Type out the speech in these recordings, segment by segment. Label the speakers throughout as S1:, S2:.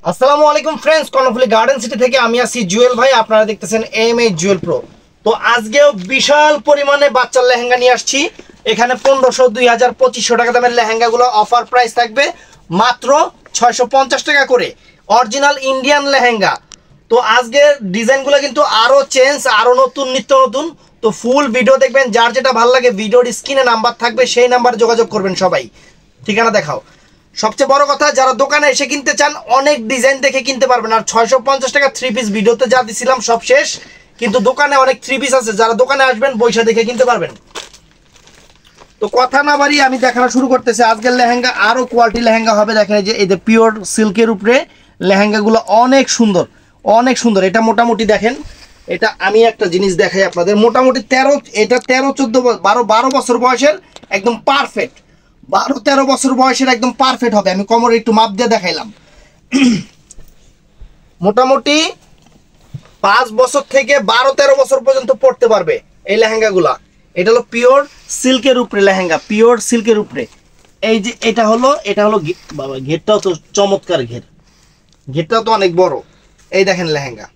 S1: আসসালামু আলাইকুম friends, Karnaphuli garden city থেকে আমি আছি জুয়েল ভাই। আপনারা দেখতেছেন এমএ জুয়েল প্রো। তো আজকেও বিশাল পরিমাণে বাচ্চার লেহেঙ্গা নিয়ে আসছি। এখানে 1500, 2000, 2500 টাকা দামের লেহেঙ্গাগুলো অফার প্রাইস থাকবে মাত্র 650 টাকা করে, অরিজিনাল ইন্ডিয়ান লেহেঙ্গা। তো আজকের ডিজাইনগুলো কিন্তু আরও চেঞ্জ, আরও নতুন, নিত্য নতুন। তো ফুল ভিডিও দেখবেন, যার যেটা ভালো লাগে ভিডিওর স্ক্রিনে নাম্বার থাকবে, সেই নাম্বারে যোগাযোগ করবেন সবাই। ঠিকানা দেখাও। সবচেয়ে বড় কথা, যারা দোকানে এসে কিনতে চান অনেক ডিজাইন দেখে কিনতে পারবেন। আর 650 টাকা থ্রি পিস ভিডিওতে যা দিছিলাম সব শেষ, কিন্তু দোকানে অনেক থ্রি পিস আছে, যারা দোকানে আসবেন বইসা দেখে কিনতে পারবেন। তো কথা না বাড়িয়ে আমি দেখানো শুরু করতেছি। আজকের লেহেঙ্গা আরও কোয়ালিটি লেহেঙ্গা হবে। দেখেন যে এই যে পিওর সিল্কের উপরে লেহেঙ্গাগুলো অনেক সুন্দর, অনেক সুন্দর। এটা মোটামুটি দেখেন, এটা আমি একটা জিনিস দেখাই আপনাদের। মোটামুটি 13, 14, 12 বছর বয়সের একদম পারফেক্ট। 12-13 বছর বয়সের একদম পারফেক্ট হবে। আমি কোমরে একটু মাপ দিয়ে দেখাইলাম। মোটামুটি 5 বছর থেকে 12-13 বছর পর্যন্ত পড়তে পারবে এই লেহেঙ্গাগুলা। এটা হলো পিওর সিল্কের উপরে লেহেঙ্গা, পিওর সিল্কের উপরে। এই যে এটা হলো বাবা, ঘেরটাও তো চমৎকার, ঘেরটাও তো অনেক বড়। এই দেখেন লেহেঙ্গা,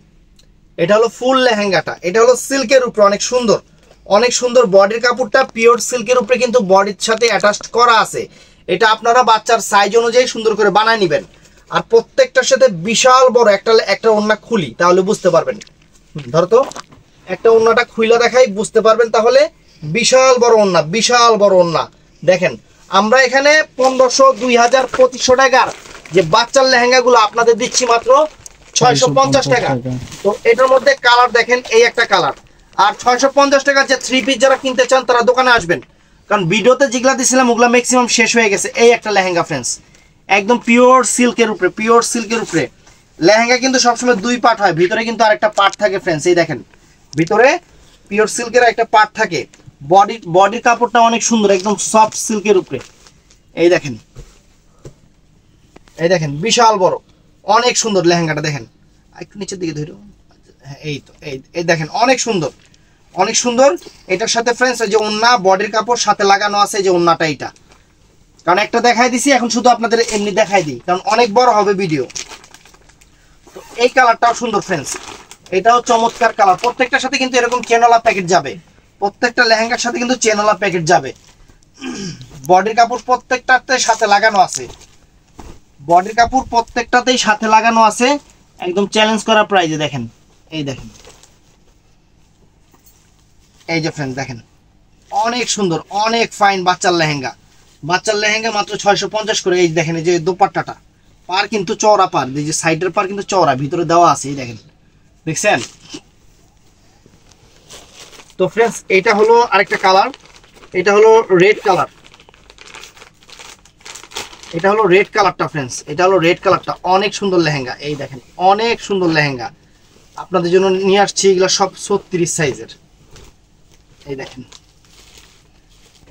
S1: এটা হলো ফুল লেহেঙ্গাটা। এটা হলো সিল্কের উপরে, অনেক সুন্দর, অনেক সুন্দর। বডির কাপড়টা পিওর সিল্কের উপরে কিন্তু বডির সাথে অ্যাটাচড করা আছে। এটা আপনারা বাচ্চার সাইজ অনুযায়ী সুন্দর করে বানায় নেবেন। আর প্রত্যেকটার সাথে বিশাল বড় একটা ওড়না খুলি, তাহলে বুঝতে পারবেন। ধরো তো, একটা ওড়নাটা খুইলা দেখাই, বুঝতে পারবেন তাহলে। বিশাল বড় ওড়না, বিশাল বড় ওড়না। দেখেন, আমরা এখানে 1500, 2000, 2500 টাকার যে বাচ্চার লেহেঙ্গাগুলো আপনাদের দিচ্ছি মাত্র 650 টাকা। তো এটার মধ্যে কালার দেখেন, এই একটা কালার। আর 650 টাকার যে থ্রি পিস যারা কিনতে চান তারা দোকানে আসবেন, কারণ ভিডিওতে যেগুলা দিছিলাম ওগুলা ম্যাক্সিমাম শেষ হয়ে গেছে। এই একটা লেহেঙ্গা ফ্রেন্ডস, একদম পিওর সিল্কের উপরে, পিওর সিল্কের উপরে লেহেঙ্গা। কিন্তু সবসময় দুই পার্ট হয়, ভিতরে কিন্তু আরেকটা পার্ট থাকে ফ্রেন্ডস। এই দেখেন, ভিতরে পিওর সিল্কের একটা পার্ট থাকে। বডির কাপড়টা অনেক সুন্দর, একদম সফট সিল্কের উপরে। এই দেখেন, এই দেখেন, বিশাল বড়, অনেক সুন্দর লেহেঙ্গাটা। দেখেন একটু নিচের দিকে ধরো, এই তো এই দেখেন, অনেক সুন্দর, অনেক সুন্দর। এটার সাথে ফ্রেন্ডস এই যে ওন্না, বডির কাপড় সাথে লাগানো আছে, যে ওন্নাটা এইটা। কারণ একটা দেখাই দিছি, এখন শুধু আপনাদের এমনি দেখাই দিই, কারণ অনেক বড় হবে ভিডিও। তো এই কালারটাও সুন্দর ফ্রেন্ডস, এটাও চমৎকার কালার। প্রত্যেকটার সাথে কিন্তু এরকম চেনওয়ালা প্যাকেট যাবে, প্রত্যেকটা লেহেঙ্গার সাথে কিন্তু চেনওয়ালা প্যাকেট যাবে। বডির কাপড় প্রত্যেকটাতে সাথে লাগানো আছে, বডির কাপড় প্রত্যেকটাতেই সাথে লাগানো আছে, একদম চ্যালেঞ্জ করা প্রাইজে। দেখেন, এই দেখেন, এই যে ফ্রেন্ডস দেখেন, অনেক সুন্দর, অনেক ফাইন বাচ্চার লেহেঙ্গা। বাচ্চার লেহেঙ্গা মাত্র 650 করে। এই দেখেন, এই যে দোপাট্টাটা, পার কিন্তু চওড়া, পার এই যে সাইডের পার কিন্তু চওড়া, ভিতরে দেওয়া আছে। এই দেখেন, দেখছেন? তো ফ্রেন্ডস এটা হলো আরেকটা কালার, এটা হলো রেড কালার। এটা হলো রেড কালারটা ফ্রেন্ডস, এটা হলো রেড কালারটা, অনেক সুন্দর লেহেঙ্গা। এই দেখেন, অনেক সুন্দর লেহেঙ্গা আপনাদের জন্য নিয়ে আসছি। এগুলো সব 36 সাইজের। এই দেখেন,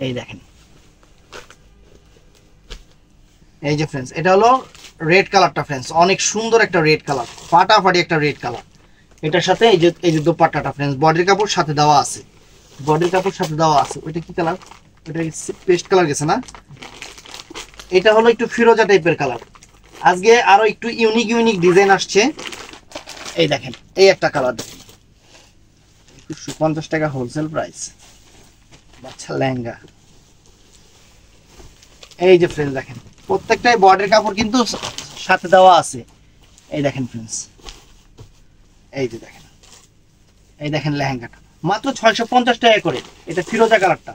S1: এই দেখেন, এই যে ফ্রেন্ডস এটা হলো রেড কালারটা ফ্রেন্ডস, অনেক সুন্দর একটা রেড কালার, ফাটাফাটি একটা রেড কালার। এটার সাথে এই যে দোপাট্টাটা ফ্রেন্ডস, বডির কাপড় সাথে দেওয়া আছে, বডির কাপড় সাথে দেওয়া আছে। ওইটা কি কালার? ওইটা পেস্ট কালার গেছে না? এটা হলো একটু ফিরোজা টাইপের কালার। আজকে আরো একটু ইউনিক ইউনিক ডিজাইন আসছে। এই দেখেন, এই একটা কালার দেখেন, 250 টাকা হোলসেল প্রাইস বাচ্চা লেহেঙ্গা। এই যে ফ্রেন্ডস দেখেন, প্রত্যেকটাই বডির কাপড় কিন্তু সাথে দেওয়া আছে। এই দেখেন ফ্রেন্ডস, এই যে দেখেন, এই দেখেন লেহেঙ্গাটা মাত্র 650 টাকা করে। এটা ফিরোজা কালারটা,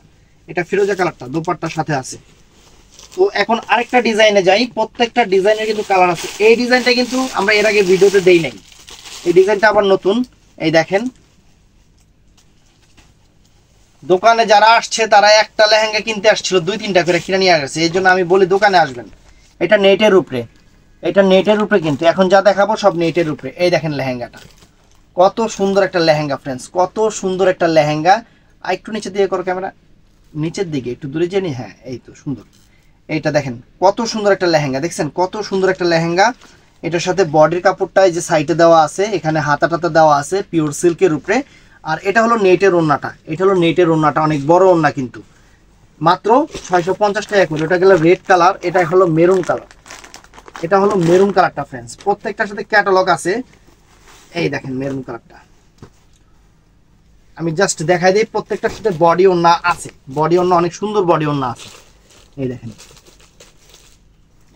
S1: এটা ফিরোজা কালারটা দোপাট্টার সাথে আছে। তো এখন আরেকটা ডিজাইনে যাই। প্রত্যেকটা ডিজাইনের কিন্তু কালার আছে। এই ডিজাইনটা কিন্তু আমরা এর আগে ভিডিওতে দেই নাই, এই ডিজাইনটা আবার নতুন। এই দেখেন, দোকানে যারা আসছে তারা একটা লেহেঙ্গা কিনতে আসছিল 2-3টা করে কিনে নিয়ে গেছে। এই জন্য আমি বলি দোকানে আসবেন। এটা নেটের উপরে, এটা নেটের উপরে, কিন্তু এখন যা দেখাবো সব নেটের উপরে। এই দেখেন লেহেঙ্গাটা, কত সুন্দর একটা লেহেঙ্গা ফ্রেন্ডস, কত সুন্দর একটা লেহেঙ্গা। আর একটু নিচের দিকে করো ক্যামেরা, নিচের দিকে একটু দূরে জানি, হ্যাঁ এই তো সুন্দর। এইটা দেখেন কত সুন্দর একটা লেহেঙ্গা, দেখছেন কত সুন্দর একটা লেহেঙ্গা। এটার সাথে বডির কাপড়টা এই যে সাইডে দেওয়া আছে, এখানে হাতাটাতে দেওয়া আছে পিওর সিল্কের উপরে। আর এটা হলো নেটের ওড়নাটা, এটা হলো নেটের ওড়নাটা, অনেক বড় ওড়না কিন্তু। মাত্র 650 টাকা করে। ওটা গেল রেড কালার, এটা হলো মেরুন কালার। এটা হলো মেরুন কালারটা ফ্রেন্ডস, প্রত্যেকটার সাথে ক্যাটালগ আছে। এই দেখেন মেরুন কালারটা, আমি জাস্ট দেখাই দিই, প্রত্যেকটার সাথে বডি ওড়না আছে, বডি ওড়না অনেক সুন্দর বডি ওড়না আছে। এই দেখেন,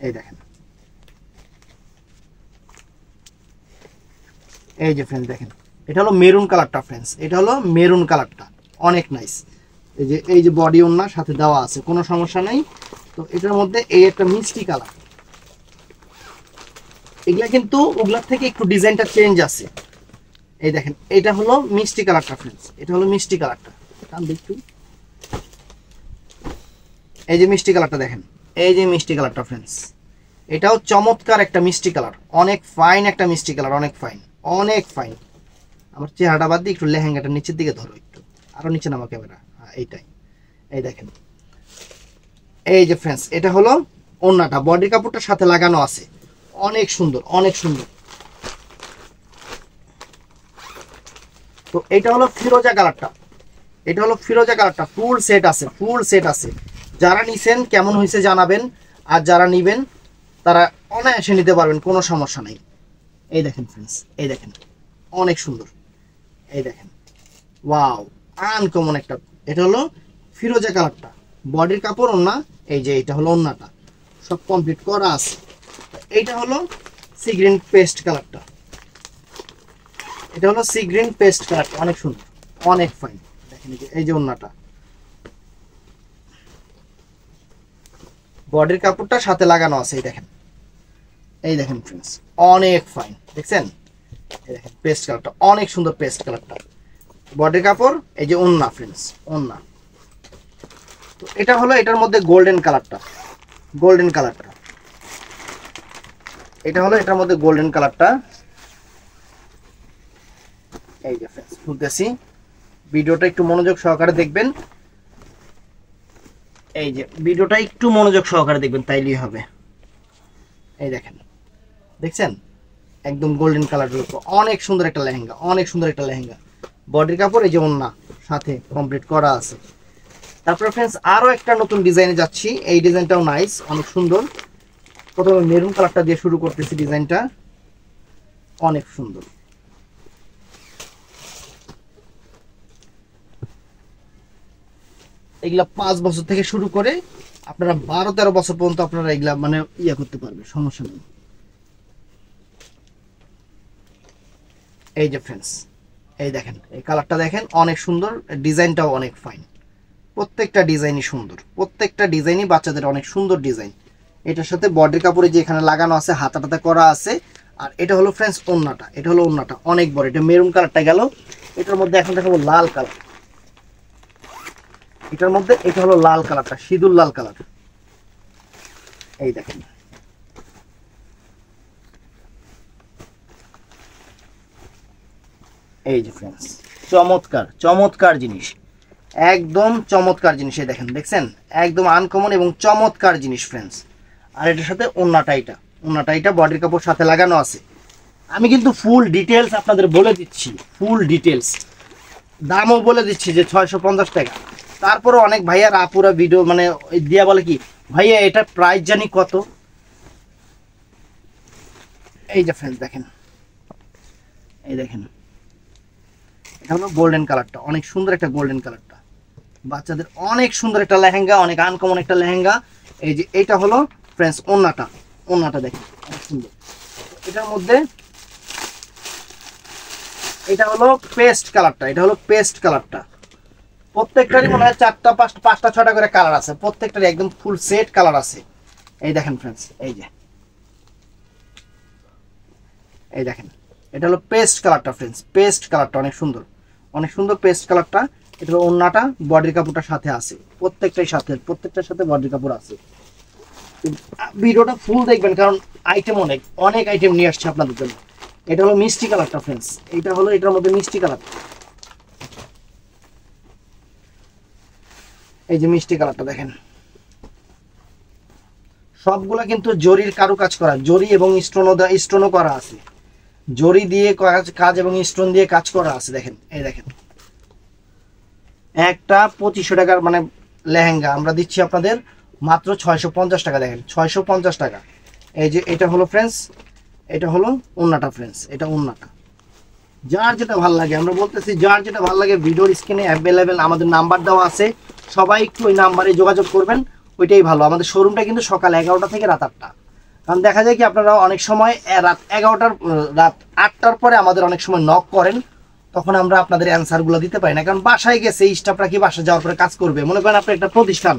S1: এই দেখেন, এই যে ফ্রেন্ডস দেখেন, এটা হলো মেরুন কালারটা ফ্রেন্ডস, এটা হলো মেরুন কালারটা, অনেক নাইস। এই যে বডি ওড়না সাথে দেওয়া আছে, কোনো সমস্যা নাই। তো এটার মধ্যে এই একটা মিষ্টি কালার, এগুলা কিন্তু ওগুলার থেকে একটু ডিজাইনটা চেঞ্জ আছে। এই দেখেন, এটা হলো মিষ্টি কালারটা ফ্রেন্ডস, এটা হলো মিষ্টি কালারটা, একটু এই যে মিষ্টি কালারটা দেখেন, এই যে মিষ্টি কালারটা ফ্রেন্ডস, এটাও চমৎকার একটা মিষ্টি কালার, অনেক ফাইন একটা মিষ্টি কালার, অনেক ফাইন, অনেক ফাইন। আমার চেহারাটা বাদ দিয়ে একটু লেহেঙ্গাটা নিচের দিকে ধরো, একটু আরো নিচে নামা ক্যামেরা, হ্যাঁ এইটাই। এই দেখেন, এই যে ফ্রেন্ডস, এটা হলো ওড়নাটা, বডি কাপড়টার সাথে লাগানো আছে, অনেক সুন্দর, অনেক সুন্দর। তো এটা হলো ফিরোজা কালারটা, এটা হলো ফিরোজা কালারটা, ফুল সেট আছে, ফুল সেট আছে। যারা নিছেন কেমন হয়েছে জানাবেন, আর যারা নিবেন তারা অনায়াসে নিতে পারবেন, কোনো সমস্যা নাই। এই দেখেন ফ্রেন্ডস, এই দেখেন, অনেক সুন্দর। এই দেখেন, ওয়াও, আনকমন একটা। এটা হলো ফিরোজা কালারটা, বডির কাপড় ওড়না, এই যে এটা হলো ওড়নাটা, সব কমপ্লিট করা আছে। এইটা হলো সি গ্রিন পেস্ট কালারটা, এটা হলো সি গ্রিন পেস্ট কালারটা, অনেক সুন্দর, অনেক ফাইন। দেখেন এই যে ওড়নাটা, বডির কাপড়টা সাথে লাগানো আছে। এই দেখেন ফ্রেন্ডস, অনেক ফাইন, দেখছেন? এই দেখেন পেস্ট কালারটা, অনেক সুন্দর পেস্ট কালারটা, বডির কাপড়, এই যে ওড়না ফ্রেন্ডস, ওড়না। তো এটা হলো এটার মধ্যে গোল্ডেন কালারটা, গোল্ডেন কালারটা, এটা হলো এটার মধ্যে গোল্ডেন কালারটা। এই যে ফ্রেন্ডস খুলতেছি, ভিডিওটা একটু মনোযোগ সহকারে দেখবেন, এই যে ভিডিওটা একটু মনোযোগ সহকারে দেখবেন, তাইলেই হবে। এই দেখেন, দেখছেন? একদম গোল্ডেন কালারের উপর অনেক সুন্দর একটা লেহেঙ্গা, অনেক সুন্দর একটা লেহেঙ্গা, বডির কাপড় এই যে ওড়না সাথে কমপ্লিট করা আছে। তারপরে ফ্রেন্ডস আরো একটা নতুন ডিজাইনে যাচ্ছি, এই ডিজাইনটাও নাইস, অনেক সুন্দর। প্রথমে মেরুন কালারটা দিয়ে শুরু করতেছি, ডিজাইনটা অনেক সুন্দর। এগুলা 5 বছর থেকে শুরু করে আপনারা 12-13 বছর পর্যন্ত আপনারা এগুলা মানে ইয়া করতে পারবে, সমস্যা নেই। এই যে ফ্রেন্ডস, এই দেখেন, এই কালারটা দেখেন, অনেক সুন্দর, ডিজাইনটাও অনেক ফাইন, প্রত্যেকটা ডিজাইনই সুন্দর, প্রত্যেকটা ডিজাইনই বাচ্চাদের অনেক সুন্দর ডিজাইন। এটার সাথে বডির কাপড়ে যে এখানে লাগানো আছে, হাতাটাতে করা আছে। আর এটা হলো ফ্রেন্ডস ওড়নাটা, এটা হলো ওড়নাটা, অনেক বড়। এটা মেরুন কালারটা গেল, এটার মধ্যে এখন দেখাবো লাল কালার, এটার মধ্যে এটা হলো লাল কালারটা, সিঁদুর লাল কালার। এই দেখেন, এই যে ফ্রেন্ডস, চমৎকার চমৎকার জিনিস, একদম চমৎকার জিনিস। এই দেখেন, দেখছেন? একদম আনকমন এবং চমৎকার জিনিস ফ্রেন্ডস। আর এটার সাথে ওড়নাটা, এটা বডির কাপড় সাথে লাগানো আছে। আমি কিন্তু ফুল ডিটেলস আপনাদের বলে দিচ্ছি, ফুল ডিটেলস, দামও বলে দিচ্ছি যে 650 টাকা। তারপরে অনেক ভাইয়ার আপুরা ভিডিও মানে দিয়া বলে কি, ভাইয়া এটা প্রাইস জানি কত। এই যে ফ্রেন্ডস দেখেন, এই দেখেন, এটা হলো গোল্ডেন কালারটা, অনেক সুন্দর একটা গোল্ডেন কালারটা, বাচ্চাদের অনেক সুন্দর একটা লেহেঙ্গা, অনেক আনকমন একটা লেহেঙ্গা। এই যে এটা হলো ফ্রেন্ডস ওড়নাটা দেখেন, অনেক সুন্দর। এটার মধ্যে এটা হলো পেস্ট কালারটা, এটা হলো পেস্ট কালারটা। প্রত্যেকটারই মনে হয় 4টা 5টা 6টা করে কালার আছে, প্রত্যেকটারই একদম ফুল সেট কালার আছে। এই দেখেন ফ্রেন্ডস, এই যে এই দেখেন, এটা হলো পেস্ট কালারটা ফ্রেন্ডস, পেস্ট কালারটা অনেক সুন্দর, অনেক সুন্দর পেস্ট কালারটা। এটা হলো ওড়নাটা, বডির কাপড়টার সাথে আছে, প্রত্যেকটার সাথে বডির কাপড় আছে। ভিডিওটা ফুল দেখবেন, কারণ আইটেম অনেক আইটেম নিয়ে আসছে আপনাদের জন্য। এটা হলো মিষ্টি কালারটা ফ্রেন্ডস, এটা হলো এটার মধ্যে মিষ্টি কালার, এই যে মিষ্টি কালারটা দেখেন। সবগুলা কিন্তু জরির কারুকাজ করা, জরি এবং স্টোনও করা আছে, জরি দিয়ে কাজ এবং স্টোন দিয়ে কাজ করা আছে। দেখেন, এই দেখেন, একটা 2500 টাকার মানে লেহেঙ্গা আমরা দিচ্ছি আপনাদের মাত্র 650 টাকা। দেখেন 650 টাকা, এই যে এটা হলো ফ্রেন্ডস, এটা হলো ওন্নাটা ফ্রেন্ডস, এটা ওন্নাটা। যার যেটা ভালো লাগে, আমরা বলতেছি যার যেটা ভালো লাগে, ভিডিওর স্ক্রিনে অ্যাভেলেবেল আমাদের নাম্বার দেওয়া আছে, সবাই একটু ওই নাম্বারে যোগাযোগ করবেন, ওইটাই ভালো। আমাদের শোরুমটা কিন্তু সকাল 11টা থেকে রাত 8টা। কারণ দেখা যায় কি আপনারা অনেক সময় রাত 11টার রাত 8টার পরে আমাদের অনেক সময় নক করেন, তখন আমরা আপনাদের অ্যান্সারগুলো দিতে পারি না, কারণ বাসায় গেছে স্টাফরা কি বাসায় যাওয়ার পরে কাজ করবে। মনে করেন আপনি একটা প্রতিষ্ঠান,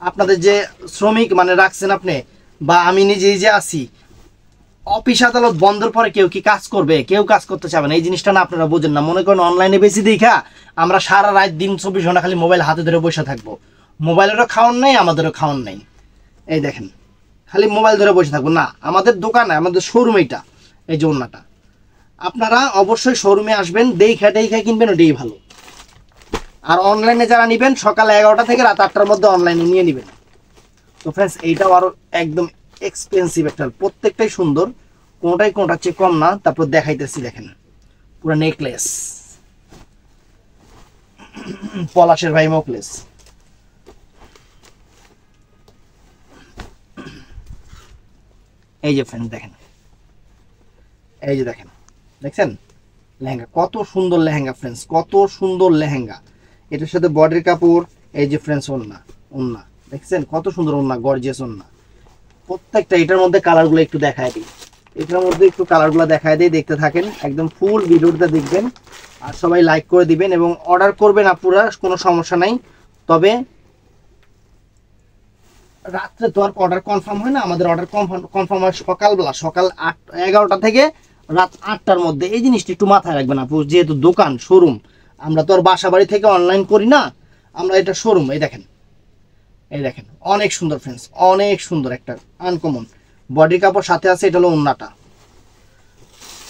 S1: আপনাদের যে শ্রমিক মানে রাখছেন আপনি বা আমি নিজেই যে আছি, অফিস আদালত বন্ধের পরে কেউ কি কাজ করবে? কেউ কাজ করতে চাবে না। এই জিনিসটা না আপনারা বোঝেন না। মনে করেন অনলাইনে বেশি দেখা আমরা সারা রাত দিন 24 ঘন্টা খালি মোবাইল হাতে ধরে বসে থাকবো, মোবাইলেরও খাওয়ান নাই, আমাদেরও খাওয়ান নাই। এই দেখেন খালি মোবাইল ধরে বসে থাকবো না, আমাদের দোকানে আমাদের শোরুম এইটা। এই যে ওন্নাটা, আপনারা অবশ্যই শোরুমে আসবেন, দেখে কিনবেন, ওটাই ভালো। আর অনলাইনে যারা নেবেন সকাল 11টা থেকে রাত 8টার মধ্যে অনলাইনে নিয়ে নেবেন। তো ফ্রেন্ডস এইটাও আরো একদম এক্সপেন্সিভ একটা, প্রত্যেকটাই সুন্দর, কোনটার চেয়ে কম না। তারপর দেখাইতেছি, দেখেন পুরো নেকলেস, পলাশের ভাই নেকলেস। এই যে ফ্রেন্ড দেখেন, এই যে দেখেন, দেখছেন লেহেঙ্গা, কত সুন্দর লেহেঙ্গা ফ্রেন্ডস, কত সুন্দর লেহেঙ্গা। এটার সাথে বডির কাপড়, এই যে ফ্রেন্ডস ওন্না দেখছেন কত সুন্দর ওন্না, গর্জিয়াস ওন্না প্রত্যেকটা। এটার মধ্যে কালারগুলো একটু দেখায় দিই, এটার মধ্যে একটু কালারগুলো দেখায় দিই, দেখতে থাকেন, একদম ফুল ভিডিওটা দেখবেন আর সবাই লাইক করে দিবেন এবং অর্ডার করবেন আপুরা, কোনো সমস্যা নাই। তবে রাত্রে তো আর অর্ডার কনফার্ম হয় না, আমাদের অর্ডার কনফার্ম হয় সকালবেলা, সকাল 11টা থেকে রাত 8টার মধ্যে। এই জিনিসটা একটু মাথায় রাখবেন আপু, যেহেতু দোকান শোরুম, আমরা তো আর বাসা বাড়ি থেকে অনলাইন করি না, আমরা এটা শোরুম। এই দেখেন, এই দেখেন অনেক সুন্দর ফ্রেন্ডস, অনেক সুন্দর একটা আনকমন বডি কাপড় সাথে আছে। এটা হলো ওন্নাটা,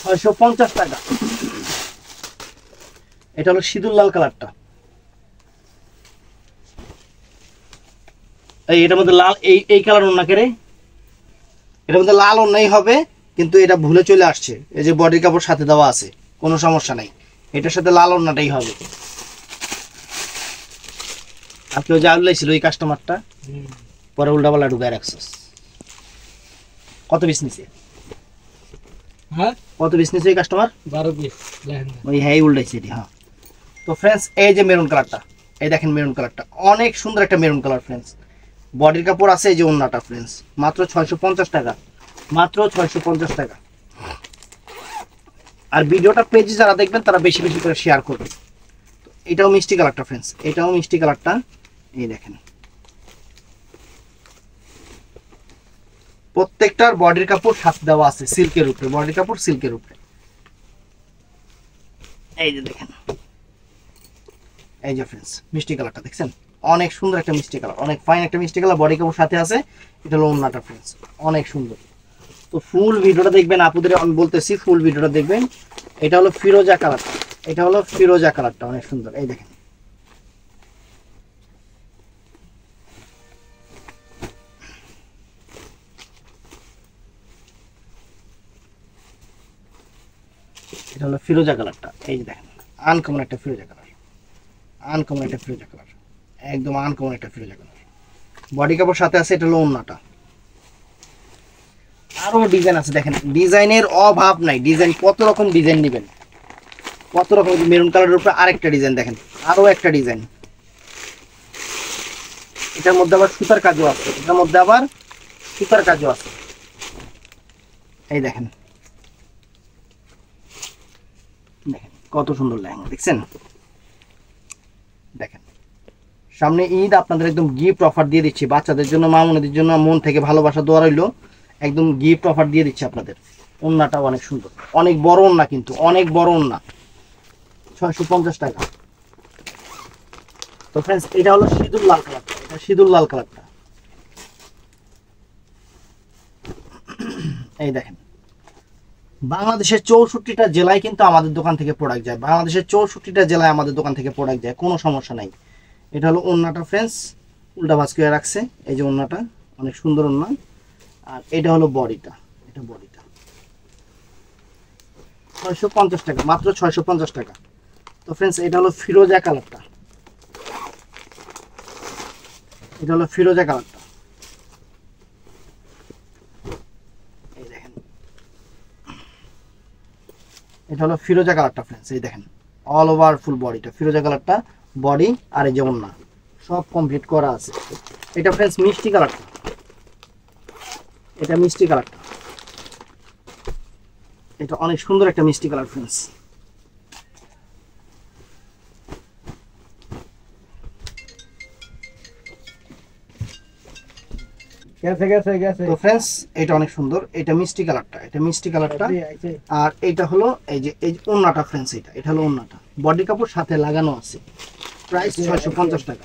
S1: 650 টাকা। এটা হলো সিঁদুর লাল কালারটা, এটার মধ্যে লাল, এই কালার ওন্না কেরে, এটার মধ্যে লাল ওন্নাই হবে, কিন্তু এটা ভুলে চলে আসছে। এই যে বডি কাপড় সাথে দেওয়া আছে, কোনো সমস্যা নাই, এটার সাথে লাল ওন্নাটাই হবে। আর কেউ যা উল্লাইছিল ওই কাস্টমারটা, পরে উল্টাপাল্টা ঢুকায় রাখছিস। কত পিস নিছে?
S2: হ্যাঁ
S1: কত পিস নিছে এই কাস্টমার?
S2: 12 পিস।
S1: ওই হ্যাঁ উল্টাইছে এটি। হ্যাঁ তো ফ্রেন্ডস এই যে মেরুন কালারটা, এই দেখেন মেরুন কালারটা অনেক সুন্দর একটা মেরুন কালার ফ্রেন্ডস। বডির কাপড় আছে, এই যে ওন্নাটা ফ্রেন্ডস, মাত্র 650 টাকা, মাত্র 650 টাকা। আর ভিডিওটা পেজে যারা দেখবেন তারা বেশি বেশি করে শেয়ার করবেন। এটাও মিষ্টি কালারটা ফ্রেন্ডস, এটাও মিষ্টি কালারটা, এই দেখেন প্রত্যেকটার বডির কাপড় সাথে দেওয়া আছে সিল্কের উপরে, বডির কাপড় সিল্কের উপরে। এই যে দেখেন, এই যে ফ্রেন্ডস মিষ্টি কালারটা দেখছেন, অনেক সুন্দর একটা মিষ্টি কালার, অনেক ফাইন একটা মিষ্টি কালার, বডি কাপড় সাথে আছে। এটা হলো ওন্নাটা ফ্রেন্ডস, অনেক সুন্দর। তো ফুল ভিডিওটা দেখবেন আপুদের, আমি বলতেছি ফুল ভিডিওটা দেখবেন। এটা হলো ফিরোজা কালারটা, এটা হলো ফিরোজা কালারটা, অনেক সুন্দর। এই দেখেন এটা হলো ফিরোজা কালারটা, এই যে দেখেন আনকমন একটা ফিরোজা কালার, আনকমন একটা ফিরোজা কালার, একদম আনকমন একটা ফিরোজা কালার, বডি কাপড় সাথে আছে। এটা হলো ওন্নাটা। আরো ডিজাইন আছে দেখেন, ডিজাইনের অভাব নাই, ডিজাইন কত রকম ডিজাইন নেবেন, কত রকম। মেরুন কালারের উপরে আরেকটা ডিজাইন দেখেন, আরো একটা ডিজাইন, এটার মধ্যে আবার সুতার কাজও আছে, এটার মধ্যে আবার সুতার কাজও আছে। এই দেখেন, দেখেন কত সুন্দর লেহেঙ্গা দেখছেন। দেখেন সামনে ঈদ, আপনাদের একদম গিফট অফার দিয়ে দিচ্ছি, বাচ্চাদের জন্য, মামুনিদের জন্য মন থেকে ভালোবাসা দোয়া রইলো, একদম গিফট অফার দিয়ে দিচ্ছি আপনাদের। ওন্নাটাও অনেক সুন্দর, অনেক বড় ওন্না, কিন্তু অনেক বড় ওন্না, 650 টাকা। তো ফ্রেন্ডস এটা হলো সিঁদুর লাল কালারটা, এটা সিঁদুর লাল কালারটা। এই দেখেন বাংলাদেশের 64টা জেলায় কিন্তু আমাদের দোকান থেকে প্রোডাক্ট যায়, বাংলাদেশের 64টা জেলায় আমাদের দোকান থেকে প্রোডাক্ট যায়, কোনো সমস্যা নাই। এটা হলো ওন্নাটা ফ্রেন্ডস, উল্টা ভাঁজ করে রাখছে, এই যে ওন্নাটা অনেক সুন্দর ওন্না। আর এটা হলো বডিটা, এটা বডিটা 650 টাকা, মাত্র 650 টাকা। তো ফ্রেন্ডস এটা হলো ফিরোজা কালারটা, এটা হলো ফিরোজা কালারটা, এটা হলো ফিরোজা কালারটা ফ্রেন্ডস, এই দেখেন অল ওভার ফুল বডিটা ফিরোজা কালারটা বডি, আর এই যে ওড়না সব কমপ্লিট করা আছে। এটা ফ্রেন্ডস মিষ্টি কালারটা, এটা মিষ্টি কালারটা, এটা অনেক সুন্দর একটা মিষ্টি কালার ফ্রেন্ডস।
S2: গেছে গেছে গেছে।
S1: তো ফ্রেন্ডস এটা অনেক সুন্দর, এটা মিষ্টি কালারটা, এটা মিষ্টি কালারটা। আর এইটা হলো এই যে ওড়নাটা ফ্রেন্ডস, এটা হলো ওড়নাটা, বডি কাপড় সাথে লাগানো আছে, প্রাইস 650 টাকা।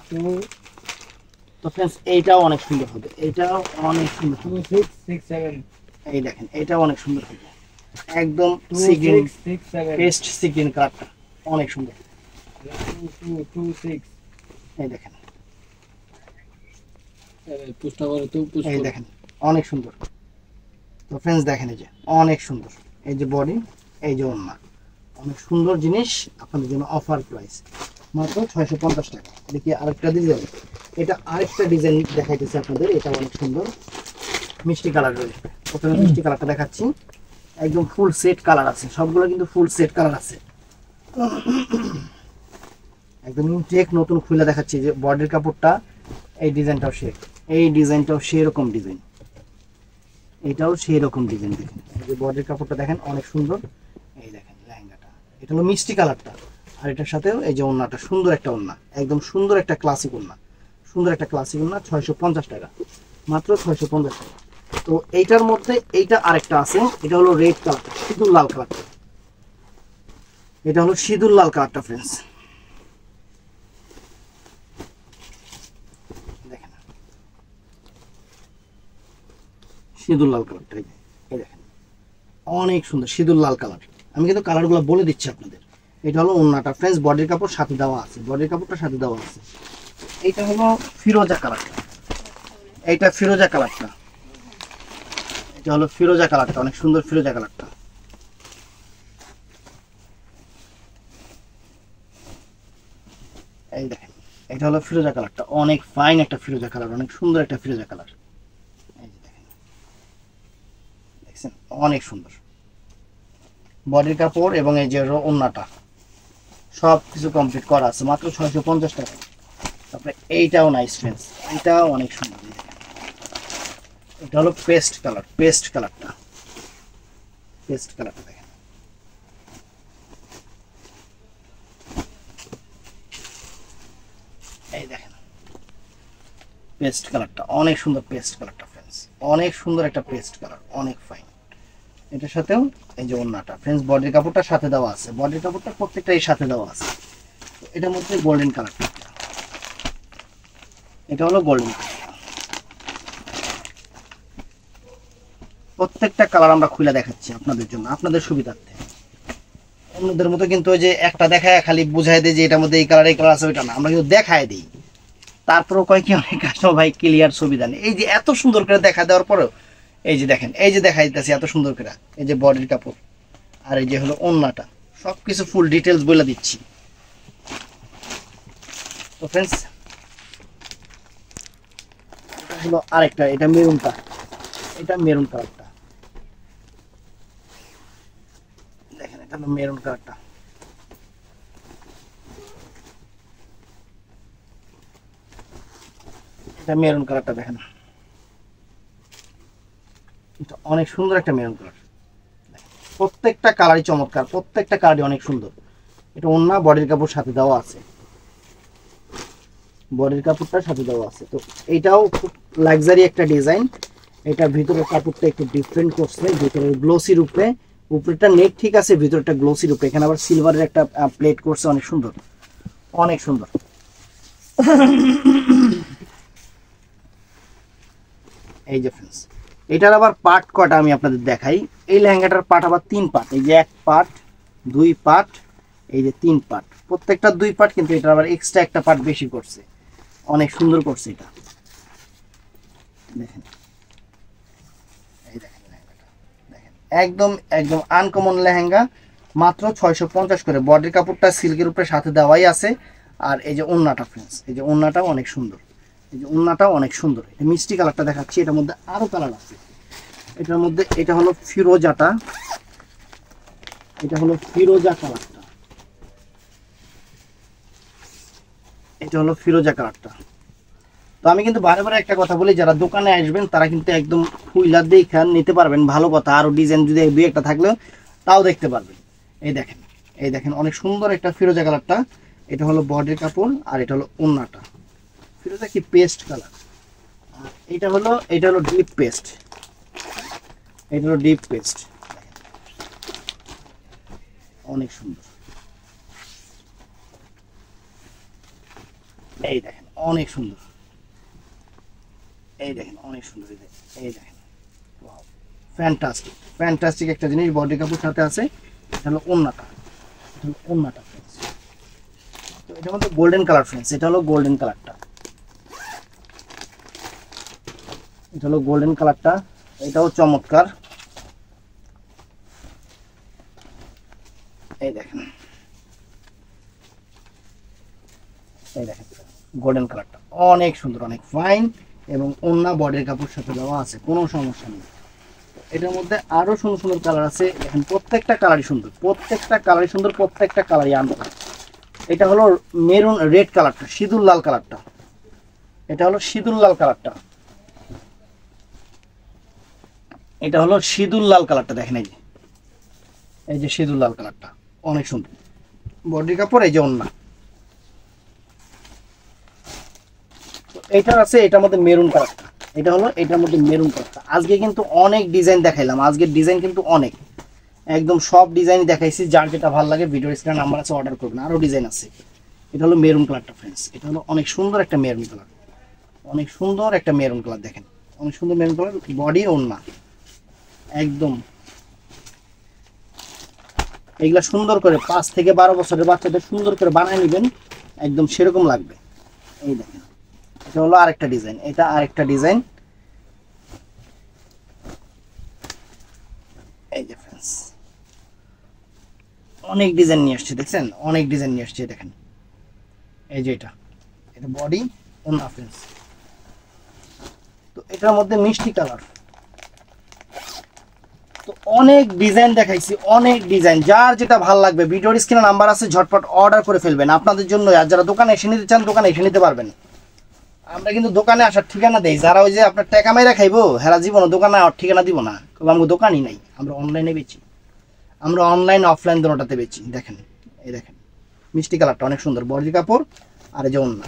S1: তো ফ্রেন্ডস এইটাও অনেক সুন্দর হবে, এটাও অনেক সুন্দর হবে।
S2: 6 6 7
S1: এই দেখেন এটাও অনেক সুন্দর হবে, একদম সিগ্রিন
S2: 6 7
S1: পেস্ট সিগ্রিন কালারটা অনেক সুন্দর।
S2: 2 2 6
S1: এই দেখেন,
S2: পুষ্টা করে তো পুষ্টা।
S1: এই দেখেন অনেক সুন্দর। তো ফ্রেন্ডস দেখেন এই যে অনেক সুন্দর, এই যে বডি, এই যে ওড়না, অনেক সুন্দর জিনিস আপনাদের জন্য অফার প্রাইস মাত্র 650 টাকা। দেখি আরেকটা ডিজাইন, এটা আরেকটা ডিজাইন দেখাইতেছে আপনাদের, এটা অনেক সুন্দর মিষ্টি কালার রয়েছে। প্রথমে মিষ্টি কালারটা দেখাচ্ছি, একদম ফুল সেট কালার আছে, সবগুলো কিন্তু ফুল সেট কালার আছে, একদম ইনটেক নতুন খুলে দেখাচ্ছি। যে বডির কাপড়টা, এই ডিজাইনটাও এই ডিজাইনটাও সেরকম ডিজাইন, এটাও সেই রকম ডিজাইন। দেখেন এই যে বডির কাপড়টা দেখেন অনেক সুন্দর, এই দেখেন লেহেঙ্গাটা, এটা হলো মিষ্টি কালারটা, আর এটার সাথেও এই যে ওড়নাটা, সুন্দর একটা ওড়না, একদম সুন্দর একটা ক্লাসিক ওড়না, সুন্দর একটা ক্লাসিক ওড়না, 650 টাকা, মাত্র 650 টাকা। তো এইটার মধ্যে এইটা আরেকটা আছে, এটা হলো রেড কালারটা, সিঁদুর লাল কালারটা, এটা হলো সিঁদুর লাল কালারটা ফ্রেন্ডস। দেখেন সিঁদুর লাল কালারটা, এই দেখেন অনেক সুন্দর সিঁদুর লাল কালার। আমি কিন্তু কালারগুলো বলে দিচ্ছি আপনাদের। এটা হলো ওড়নাটা ফ্রেন্ডস, বডির কাপড় সাথে দেওয়া আছে, বডির কাপড়টা সাথে দেওয়া আছে। এইটা হলো ফিরোজা কালারটা, এইটা ফিরোজা কালারটা, এটা হলো ফিরোজা কালারটা, অনেক সুন্দর ফিরোজা কালারটা। এই দেখেন এটা হলো ফিরোজা কালারটা, অনেক ফাইন একটা ফিরোজা কালার, অনেক সুন্দর একটা ফিরোজা কালার। এই যে দেখেন, দেখছেন অনেক সুন্দর বডির কাপড় এবং এই যে ওড়নাটা সব কিছু কমপ্লিট করা আছে, মাত্র 650 টাকা। তারপরে এইটাও নাইস ফ্রেন্ডস, এইটাও অনেক সুন্দর। এটা হলো পেস্ট কালার, পেস্ট কালারটা, পেস্ট কালারটা দেখেন, এই দেখেন পেস্ট কালারটা অনেক সুন্দর, পেস্ট কালারটা ফ্রেন্ডস অনেক সুন্দর একটা পেস্ট কালার, অনেক ফাইন। এটার সাথেও এই যে ওড়নাটা ফ্রেন্ডস, বডির কাপড়টা সাথে দেওয়া আছে, বডির কাপড়টা প্রত্যেকটাই সাথে দেওয়া আছে। এটার মধ্যে গোল্ডেন কালারটা, এটা হলো গোল্ডেন কালার। প্রত্যেকটা কালার আমরা খুলে দেখাচ্ছি আপনাদের জন্য, আপনাদের সুবিধার্থে। অন্যদের মতো কিন্তু ওই যে একটা দেখায় খালি বুঝাই দেয় যে এটার মধ্যে এই কালার এই কালার আছে, ওইটা না, আমরা কিন্তু দেখায় দিই। তারপরেও কয় কি অনেক কাস্টমার ভাই ক্লিয়ার ছবি দেন, এই যে এত সুন্দর করে দেখা দেওয়ার পরেও এই যে দেখেন, এই যে দেখা দিতেছে এত সুন্দর করে, এই যে বডির কাপড় আর এই যে হলো ওড়নাটা, সবকিছু ফুল ডিটেলস বলে দিচ্ছি। তো ফ্রেন্ডস এটা হলো আরেকটা, এটা মেরুনটা, এটা মেরুন কালারটা দেখেন, এটা হলো মেরুন কালারটা, এটা মেরুন কালারটা দেখেন, এটা অনেক সুন্দর একটা মেরুন কালার। প্রত্যেকটা কালারই চমৎকার, প্রত্যেকটা কালারই অনেক সুন্দর। এটা ওড়না, বডির কাপড় সাথে দেওয়া আছে, বডির কাপড়টার সাথে দেওয়া আছে। তো এইটাও খুব লাক্সারি একটা ডিজাইন। এটা ভিতরের কাপড়টা একটু ডিফারেন্ট করছে, ভিতরের গ্লোসির উপরে, উপরেটা নেট ঠিক আছে, ভিতরটা গ্লোসির উপরে, এখানে আবার সিলভারের একটা প্লেট করছে, অনেক সুন্দর, অনেক সুন্দর। এই যে ফ্রেন্ডস এটার আবার পার্ট কটা আমি আপনাদের দেখাই। এই লেহেঙ্গাটার পার্ট আবার 3 পার্ট, এই যে 1 পার্ট 2 পার্ট, এই যে 3 পার্ট, প্রত্যেকটা 2 পার্ট, কিন্তু এটা আবার এক্সট্রা একটা পার্ট বেশি করছে, অনেক সুন্দর করছে এটা। দেখেন এই দেখেন লেহেঙ্গাটা দেখেন, একদম একদম আনকমন লেহেঙ্গা, মাত্র 650 করে। বডির কাপড়টা সিল্কের উপরে সাথে দেওয়াই আছে। আর এই যে ওড়নাটা ফ্রেন্ডস, এই যে ওড়নাটাও অনেক সুন্দর, এই যে ওড়নাটাও অনেক সুন্দর। এই মিষ্টি কালারটা দেখাচ্ছি, এটার মধ্যে আরো কালার আছে। এটার মধ্যে এটা হলো ফিরোজাটা, এটা হলো ফিরোজা কালারটা, এটা হলো ফিরোজা কালারটা। তো আমি কিন্তু বারে বারে একটা কথা বলি, যারা দোকানে আসবেন তারা কিন্তু একদম খুইলা দেখে নিতে পারবেন, ভালো কথা। আরো ডিজাইন যদি দুই একটা থাকলেও তাও দেখতে পারবেন। এই দেখেন, এই দেখেন অনেক সুন্দর একটা ফিরোজা কালারটা। এটা হলো বডির কাপড় আর এটা হলো ওন্নাটা। ফিরোজা কি পেস্ট কালার, আর এটা হলো ডিপ পেস্ট, এটা হলো ডিপ পেস্ট, অনেক সুন্দর। এই দেখেন অনেক সুন্দর, এই দেখেন অনেক সুন্দর, এই দেখেন ফ্যান্টাস্টিক ফ্যান্টাস্টিক একটা জিনিস বডি কাপড় সাথে আছে। এটা হলো ওন্নাটা, এটা হলো ওন্নাটা ফ্রেন্ডস। তো এটার মধ্যে গোল্ডেন কালার ফ্রেন্ডস, এটা হলো গোল্ডেন কালারটা, এটা হলো গোল্ডেন কালারটা, এটাও চমৎকার। এই দেখেন, এই দেখেন গোল্ডেন কালারটা অনেক সুন্দর, অনেক ফাইন, এবং ওন্না বডির কাপড় সাথে দেওয়া আছে, কোনো সমস্যা নেই। এটার মধ্যে আরো সুন্দর সুন্দর কালার আছে, দেখেন প্রত্যেকটা কালারই সুন্দর, প্রত্যেকটা কালারই সুন্দর, প্রত্যেকটা কালারই আনন্দ। এটা হলো মেরুন রেড কালারটা, সিঁদুর লাল কালারটা, এটা হলো সিঁদুর লাল কালারটা, এটা হলো সিঁদুর লাল কালারটা। দেখেন এই যে সিঁদুর লাল কালারটা অনেক সুন্দর বডি কাপড়, এই যে ওন্না। এটা আছে, এটার মধ্যে মেরুন কালারটা, এটা হলো এটার মধ্যে মেরুন কালারটা। আজকে কিন্তু অনেক ডিজাইন দেখাইলাম, আজকের ডিজাইন কিন্তু অনেক, একদম সব ডিজাইনই দেখাইছি। যার যেটা ভালো লাগে ভিডিও স্ক্রিনে নাম্বার আছে, অর্ডার করবেন। আরো ডিজাইন আছে। এটা হলো মেরুন কালারটা ফ্রেন্ডস, এটা হলো অনেক সুন্দর একটা মেরুন কালার, অনেক সুন্দর একটা মেরুন কালার। দেখেন অনেক সুন্দর মেরুন কালার, বডি ওন্না একদম। এগুলা সুন্দর করে 5 থেকে 12 বছরের বাচ্চাদের সুন্দর করে বানায় নেবেন, একদম সেরকম লাগবে। এই দেখেন এটা হলো আরেকটা ডিজাইন, এটা আরেকটা ডিজাইন। এই যে ফ্রেন্ডস অনেক ডিজাইন নিয়ে আসছে, দেখছেন অনেক ডিজাইন নিয়ে আসছে। দেখেন এই যে এটা বডি ওন্না ফ্রেন্ডস। তো এটার মধ্যে মিষ্টি কালার, তো অনেক ডিজাইন দেখাইছি, অনেক ডিজাইন। যার যেটা ভালো লাগবে ভিডিওর স্ক্রিনে নাম্বার আছে, ঝটপট অর্ডার করে ফেলবেন আপনাদের জন্য। আর যারা দোকানে এসে নিতে চান দোকানে এসে নিতে পারবেন। আমরা কিন্তু দোকানে আসার ঠিকানা দেই, যারা ওই যে আপনার টাকা মাইরা খাইবো হেরা জীবন দোকানে ঠিকানা দিব না, আমাকে দোকানই নাই। আমরা অনলাইনে বেচি, আমরা অনলাইন অফলাইন দুটোটাতে বেচি। দেখেন এই দেখেন মিষ্টি কালারটা অনেক সুন্দর বডি কাপড়, আর এই যে ওন্না।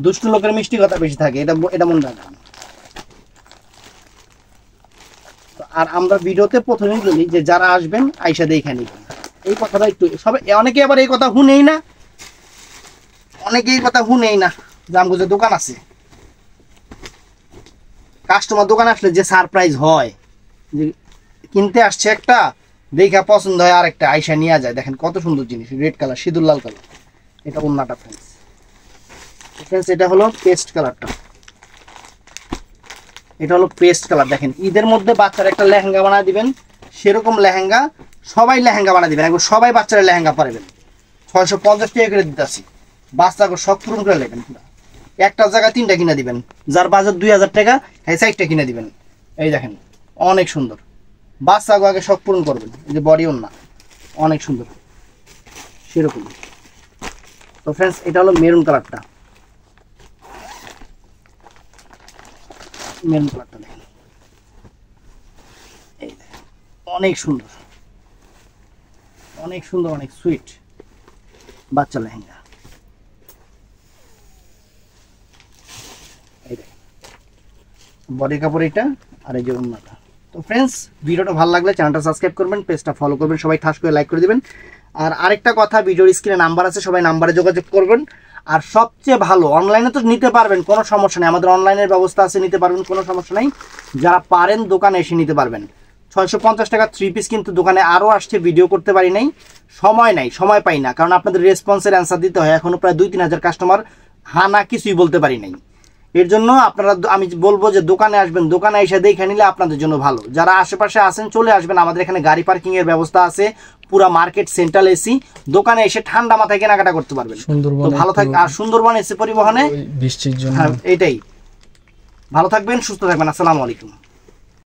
S1: দুষ্ট লোকের মিষ্টি কথা বেশি থাকে, এটা মনে রাখবেন। আর আমরা ভিডিওতে প্রথমেই বলি যে যারা আসবেন আইসা দেখে নিবেন, এই কথাটা একটু সবাই, অনেকে আবার এই কথা শুনেই না, অনেকে এই কথা শুনেই না যে আমগো যে দোকান আছে, কাস্টমার দোকান আসলে যে সারপ্রাইজ হয়, যে কিনতে আসছে একটা দেখা পছন্দ হয় আরেকটা আইসা নিয়ে যায়। দেখেন কত সুন্দর জিনিস, রেড কালার সিঁদুর লাল কালার, এটা ওন্নাটা ফ্রেন্ডস। এটা হলো পেস্ট কালারটা, এটা হলো পেস্ট কালার। দেখেন ঈদের মধ্যে বাচ্চারা একটা লেহেঙ্গা বানায় দিবেন, সেরকম লেহেঙ্গা সবাই লেহেঙ্গা বানায় দিবেন, একবার সবাই বাচ্চারা লেহেঙ্গা পারবেন। 650 টাকা করে দিতেছি, বাচ্চাকে সব পূরণ করে নেবেন। পুরো একটা জায়গায় 3টা কিনে দিবেন, যার বাজার 2000 টাকা হ্যাঁ 4টা কিনে দিবেন। এই দেখেন অনেক সুন্দর, বাচ্চাকে আগে সব পূরণ করবেন। এই যে বডি ওন্না অনেক সুন্দর সেরকম। তো ফ্রেন্ডস এটা হলো মেরুন কালারটা, মেরুন কালারটা দেখেন, এই দেখেন অনেক সুন্দর, অনেক সুন্দর, অনেক সুইট বাচ্চা লেহেঙ্গা। এই দেখেন বডি কাপড় এটা, আর এই যে ওন্নাটা। তো ফ্রেন্ডস ভিডিওটা ভালো লাগলে চ্যানেলটা সাবস্ক্রাইব করবেন, পেজটা ফলো করবেন, সবাই ঠাস করে লাইক করে দিবেন। আর আরেকটা কথা, ভিডিওর স্ক্রিনে নাম্বার আছে, সবাই নাম্বারে যোগাযোগ করবেন। আর সবচেয়ে ভালো অনলাইনে তো নিতে পারবেন, কোনো সমস্যা নেই, আমাদের অনলাইনের ব্যবস্থা আছে, নিতে পারবেন, কোনো সমস্যা নেই। যারা পারেন দোকানে এসে নিতে পারবেন। 650 টাকা 3 পিস কিন্তু দোকানে আরও আসছে, ভিডিও করতে পারি নাই, সময় নাই, সময় পাই না, কারণ আপনাদের রেসপন্সের অ্যান্সার দিতে হয়। এখনও প্রায় 2-3 হাজার কাস্টমার না কিছুই বলতে পারি নাই। এর জন্য আপনারা, আমি বলবো যে দোকানে আসবেন, দোকানে এসে দেখে নিলে আপনাদের জন্য ভালো। যারা আশেপাশে আছেন চলে আসবেন, আমাদের এখানে গাড়ি পার্কিং এর ব্যবস্থা আছে, পুরা মার্কেট সেন্ট্রাল এসি, দোকানে এসে ঠান্ডা মাথায় কেনাকাটা করতে পারবেন। তো ভালো থাকবে। আর সুন্দরবন এসি পরিবহনে বৃষ্টির জন্য, হ্যাঁ এটাই। ভালো থাকবেন, সুস্থ থাকবেন, আসসালামু আলাইকুম।